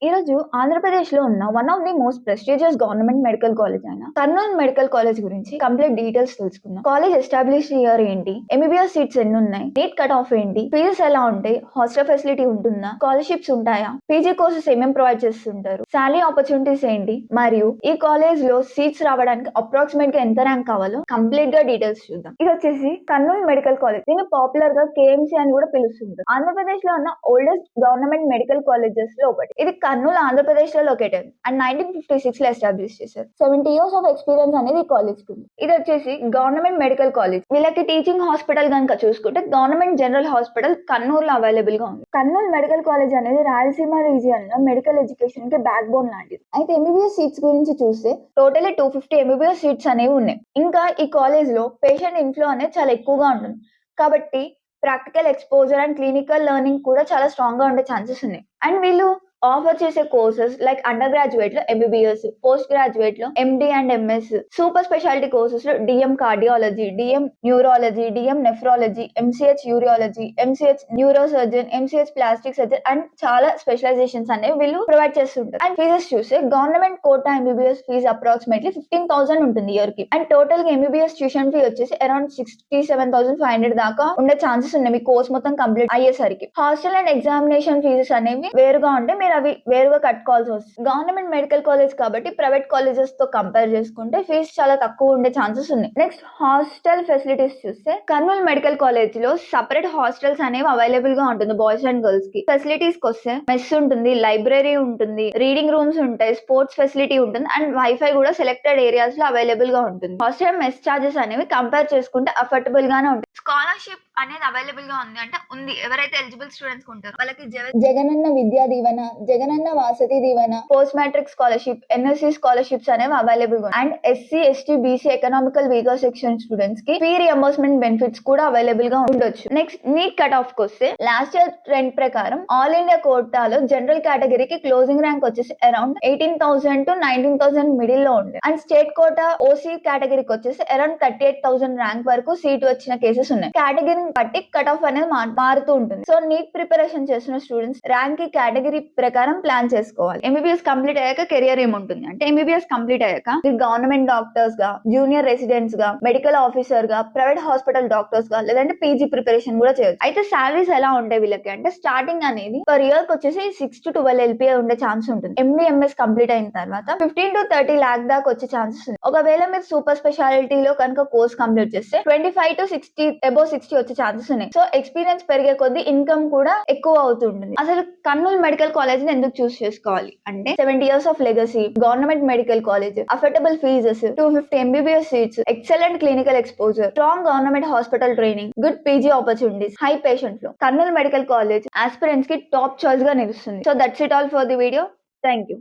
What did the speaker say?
ఈ రోజు ఆంధ్రప్రదేశ్ లో ఉన్న one of the most prestigious government medical college అయిన కర్నూలు మెడికల్ కాలేజ్ గురించి కంప్లీట్ డీటెయిల్స్ తెలుసుకుందాం. కాలేజ్ ఎస్టాబ్లిష్ ఇయర్ ఏంటి, ఎంబీబీఎస్ సీట్స్ ఎన్ని ఉన్నాయి, నీట్ కట్ ఆఫ్ ఏంటి, ఫీజెస్ ఎలా ఉంటాయి, హాస్టల్ ఫెసిలిటీ ఉంటుందా, స్కాలర్షిప్స్ ఉంటాయా, పీజీ కోర్సెస్ ఏమేమి ప్రొవైడ్ చేస్తుంటారు, సాలరీ ఆపర్చునిటీస్ ఏంటి, మరియు ఈ కాలేజ్ లో సీట్స్ రావడానికి అప్రాక్సిమేట్ గా ఎంత ర్యాంక్ కావాలో కంప్లీట్ గా డీటెయిల్స్ చూద్దాం. ఇది వచ్చేసి కర్నూలు మెడికల్ కాలేజ్. దీన్ని పాపులర్ గా కేఎంసీ అని కూడా పిలుస్తుంటారు. ఆంధ్రప్రదేశ్ లో ఉన్న ఓల్డెస్ట్ గవర్నమెంట్ మెడికల్ కాలేజెస్ లో ఒకటి. ఇది కర్నూలు ఆంధ్రప్రదేశ్ లో లొకేటెడ్ అండ్ 1956 లో ఎస్టాబ్లిష్ చేశారు. 70 years ఆఫ్ ఎక్స్పీరియన్స్ అనేది ఈ కాలేజ్ కి ఉంది. ఇది వచ్చేసి గవర్నమెంట్ మెడికల్ కాలేజ్. వీళ్ళకి టీచింగ్ హాస్పిటల్ కనుక చూసుకుంటే government general hospital Kurnool available గా ఉంది. కర్నూలు మెడికల్ కాలేజ్ అనేది రాయలసీమ రీజియన్ లో మెడికల్ ఎడ్యుకేషన్ కి బ్యాక్ బోన్ లాంటిది. అయితే ఎంబీబీఎస్ సీట్స్ గురించి చూస్తే టోటల్లీ 250 ఎంబీబీఎస్ సీట్స్ అనేవి ఉన్నాయి. ఇంకా ఈ కాలేజ్ లో పేషెంట్ ఇన్ఫ్లో అనేది చాలా ఎక్కువగా ఉంటుంది కాబట్టి practical exposure and clinical learning కూడా చాలా స్ట్రాంగ్ గా ఉండే ఛాన్సెస్ ఉన్నాయి. అండ్ వీళ్ళు ఆఫర్ చేసే కోర్సెస్ లైక్ అండర్ గ్రాడ్యుయేట్ లో ఎంబీబీఎస్, పోస్ట్ గ్రాడ్యుయేట్ లో MD and MS, super speciality courses లో DM cardiology, DM neurology, DM nephrology, MCh urology, MCh neuro surgeon, MCh plastic surgeon and చాలా specialisations అనేవి వీళ్ళు provide చేస్తుంటారు. And fees చూస్తే government quota MBBS fees approximately 15,000 ఉంటుంది year కి. And total గా MBBS tuition fee వచ్చేసి అరౌండ్ 67,500 దాకా ఉండే ఛాన్సెస్ ఉన్నాయి మీ కోర్స్ మొత్తం కంప్లీట్ అయ్యేసరికి. హాస్టల్ అండ్ ఎగ్జామినేషన్ ఫీజెస్ అనేవి వేరుగా ఉంటే అవి వేరుగా కట్టుకోవాల్సి వస్తుంది. గవర్నమెంట్ మెడికల్ కాలేజ్ కాబట్టి ప్రైవేట్ కాలేజెస్ తో కంపేర్ చేసుకుంటే ఫీజు చాలా తక్కువ ఉండే ఛాన్సెస్ ఉన్నాయి. నెక్స్ట్ హాస్టల్ ఫెసిలిటీస్ చూస్తే కర్నూలు మెడికల్ కాలేజ్ లో సపరేట్ హాస్టల్స్ అనేవి అవైలబుల్ గా ఉంటుంది బాయ్స్ అండ్ గర్ల్స్ కి. ఫెసిలిటీస్ కి వస్తే మెస్ ఉంటుంది, లైబ్రరీ ఉంటుంది, రీడింగ్ రూమ్స్ ఉంటాయి, స్పోర్ట్స్ ఫెసిలిటీ ఉంటుంది అండ్ వైఫై కూడా సెలెక్టెడ్ ఏరియాస్ లో అవైలబుల్ గా ఉంటుంది. హాస్టల్ మెస్ చార్జెస్ అనేవి కంపేర్ చేసుకుంటే అఫోర్డబుల్ గానే ఉంటుంది. స్కాలర్షిప్ అనేది అవైలబుల్ గా ఉంది అంటే ఉంది. ఎవరైతే ఎలిజిబుల్ స్టూడెంట్స్ ఉంటారో వాళ్ళకి Jagananna Vidya Deevena, Jagananna Vasathi Deevena, post matric scholarship, NSC scholarships అనేవి అవైలబుల్ గా. And SC, ST, BC economical weaker section students కి ఫీ రియంబర్స్మెంట్ బెనిఫిట్స్ కూడా అవైలబుల్ గా ఉండొచ్చు. నెక్స్ట్ నీట్ కట్ ఆఫ్ కి వస్తే లాస్ట్ ఇయర్ ట్రెండ్ ప్రకారం ఆల్ ఇండియా కోటాలో జనరల్ కేటగిరీకి క్లోజింగ్ ర్యాంక్ వచ్చేసి అరౌండ్ 18,000 to 19,000 మిడిల్ లో ఉంది. అండ్ స్టేట్ కోటా ఓసీ కేటగిరీకి వచ్చేసి అరౌండ్ 38,000 ర్యాంక్ వరకు సీట్ వచ్చిన కేసెస్ ఉన్నాయి. కేటగిరీ బట్టి కట్ ఆఫ్ అనేది మారుతూ ఉంటుంది. సో నీట్ ప్రిపరేషన్ చేస్తున్న స్టూడెంట్స్ ర్యాంక్ కేటగిరీ ప్రకారం ప్లాన్ చేసుకోవాలి. ఎంబీబీఎస్ కంప్లీట్ అయ్యాక కెరియర్ ఏముంటుంది అంటే ఎంబీబీఎస్ కంప్లీట్ అయ్యాక మీరు గవర్నమెంట్ డాక్టర్స్ గా, జూనియర్ రెసిడెంట్స్ గా, మెడికల్ ఆఫీసర్ గా, ప్రైవేట్ హాస్పిటల్ డాక్టర్స్ గా లేదంటే పీజీ ప్రిపరేషన్ కూడా చేయొచ్చు. అయితే సాలరీస్ ఎలా ఉంటాయి వీళ్ళకి అంటే స్టార్టింగ్ అనేది పర్ ఇయర్ కి వచ్చేసి 6 to 12 LPA ఉండే ఛాన్స్ ఉంటుంది. ఎంఎస్ కంప్లీట్ అయిన తర్వాత 15 to 30 lakh దాకా వచ్చే ఛాన్సెస్ ఉంది. ఒకవేళ మీరు సూపర్ స్పెషాలిటీలో కనుక కోర్స్ కంప్లీట్ చేస్తే 25 to 60 అబౌవ్ 60 వచ్చే ఛాన్సెస్ ఉన్నాయి. సో ఎక్స్పీరియన్స్ పెరిగే కొద్ది ఇన్కమ్ కూడా ఎక్కువ అవుతుంటుంది. అసలు కర్నూలు మెడికల్ కాలేజ్ ని ఎందుకు చూస్ చేసుకోవాలి అంటే 70 years of legacy, government medical college, affordable fees, 250 MBBS seats, excellent clinical exposure, strong government hospital training, good PG opportunities, high patient లో కర్నూలు మెడికల్ కాలేజ్ ఆస్పిరెంట్స్ కి టాప్ చాయిస్ గా నిలుస్తుంది. So that's it all for the video. Thank you.